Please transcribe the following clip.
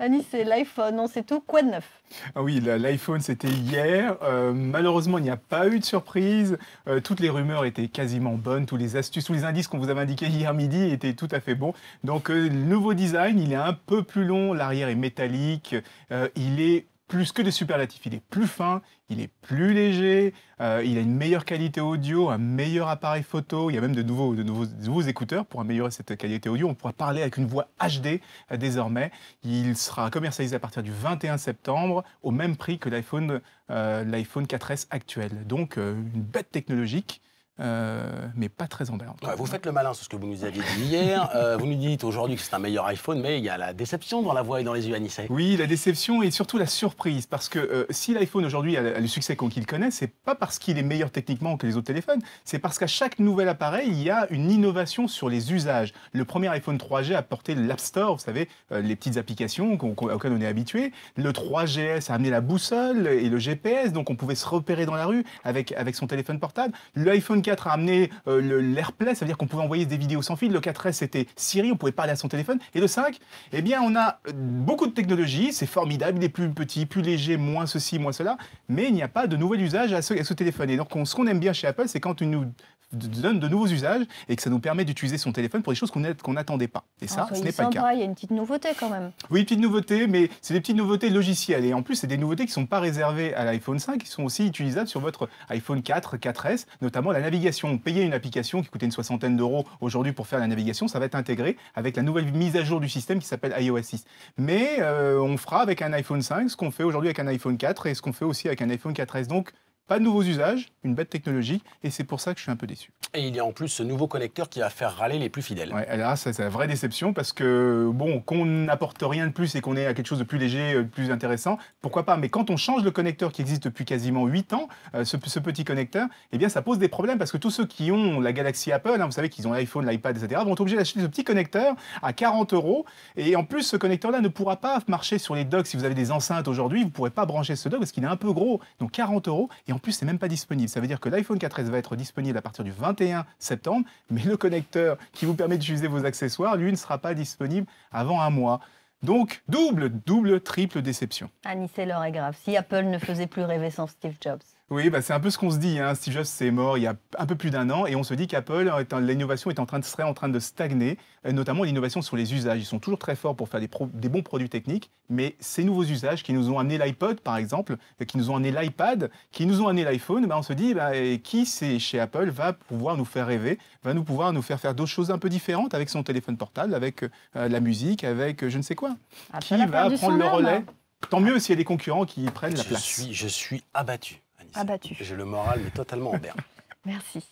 Anis, c'est l'iPhone, on sait tout. Quoi de neuf? Ah oui, l'iPhone, c'était hier. Malheureusement, il n'y a pas eu de surprise. Toutes les rumeurs étaient quasiment bonnes. Tous les astuces, tous les indices qu'on vous avait indiqués hier midi étaient tout à fait bons. Donc, le nouveau design, il est un peu plus long. L'arrière est métallique. Il est plus que de superlatifs. Il est plus fin, il est plus léger, il a une meilleure qualité audio, un meilleur appareil photo. Il y a même de nouveaux écouteurs pour améliorer cette qualité audio. On pourra parler avec une voix HD désormais. Il sera commercialisé à partir du 21 septembre au même prix que l'iPhone 4S actuel. Donc une bête technologique. Mais pas très emballante. Ouais, vous faites le malin, c'est ce que vous nous aviez dit hier. Vous nous dites aujourd'hui que c'est un meilleur iPhone, mais il y a la déception dans la voix et dans les yeux, Anissé. Oui, la déception et surtout la surprise. Parce que si l'iPhone aujourd'hui a le succès qu'il connaît, c'est pas parce qu'il est meilleur techniquement que les autres téléphones, c'est parce qu'à chaque nouvel appareil, il y a une innovation sur les usages. Le premier iPhone 3G a apporté l'App Store, vous savez, les petites applications auxquelles on est habitué. Le 3GS a amené la boussole et le GPS, donc on pouvait se repérer dans la rue avec son téléphone portable. L'iPhone 4 a amené l'AirPlay, ça veut dire qu'on pouvait envoyer des vidéos sans fil. Le 4S, c'était Siri, on pouvait parler à son téléphone. Et le 5, eh bien, on a beaucoup de technologie, c'est formidable, il est plus petit, plus léger, moins ceci, moins cela, mais il n'y a pas de nouvel usage à ce téléphone. Et donc, ce qu'on aime bien chez Apple, c'est quand ils nous donne de nouveaux usages et que ça nous permet d'utiliser son téléphone pour des choses qu'on n'attendait pas. Et ça, ce n'est pas le cas. Il y a une petite nouveauté quand même. Oui, une petite nouveauté, mais c'est des petites nouveautés logicielles. Et en plus, c'est des nouveautés qui ne sont pas réservées à l'iPhone 5, qui sont aussi utilisables sur votre iPhone 4, 4S, notamment la navigation. Payer une application qui coûtait une soixantaine d'euros aujourd'hui pour faire la navigation, ça va être intégré avec la nouvelle mise à jour du système qui s'appelle iOS 6. Mais on fera avec un iPhone 5 ce qu'on fait aujourd'hui avec un iPhone 4 et ce qu'on fait aussi avec un iPhone 4S. Donc, pas de nouveaux usages, une bête technologie, et c'est pour ça que je suis un peu déçu. Et il y a en plus ce nouveau connecteur qui va faire râler les plus fidèles. Ouais, là, c'est la vraie déception, parce que, bon, qu'on n'apporte rien de plus et qu'on ait à quelque chose de plus léger, de plus intéressant, pourquoi pas. Mais quand on change le connecteur qui existe depuis quasiment 8 ans, ce petit connecteur, eh bien, ça pose des problèmes, parce que tous ceux qui ont la Galaxy Apple, hein, vous savez qu'ils ont l'iPhone, l'iPad, etc., vont être obligés d'acheter ce petit connecteur à 40 €. Et en plus, ce connecteur-là ne pourra pas marcher sur les docks. Si vous avez des enceintes aujourd'hui, vous ne pourrez pas brancher ce dock parce qu'il est un peu gros. Donc 40 €. Et en plus, c'est même pas disponible. Ça veut dire que l'iPhone 4S va être disponible à partir du 21 septembre, mais le connecteur qui vous permet d'utiliser vos accessoires, lui, ne sera pas disponible avant un mois. Donc, triple déception. Anis, l'heure est grave. Si Apple ne faisait plus rêver sans Steve Jobs. Oui, bah c'est un peu ce qu'on se dit. Hein. Steve Jobs est mort il y a un peu plus d'un an et on se dit qu'Apple, l'innovation serait en train de stagner, notamment l'innovation sur les usages. Ils sont toujours très forts pour faire des bons produits techniques, mais ces nouveaux usages qui nous ont amené l'iPod, par exemple, qui nous ont amené l'iPad, qui nous ont amené l'iPhone, bah on se dit qui chez Apple va pouvoir nous faire rêver, va pouvoir nous faire d'autres choses un peu différentes avec son téléphone portable, avec la musique, avec je ne sais quoi. Apple qui va prendre le relais? Tant mieux s'il y a des concurrents qui prennent la place. Je suis abattu. Abattu. J'ai le moral mais totalement en berne. Merci.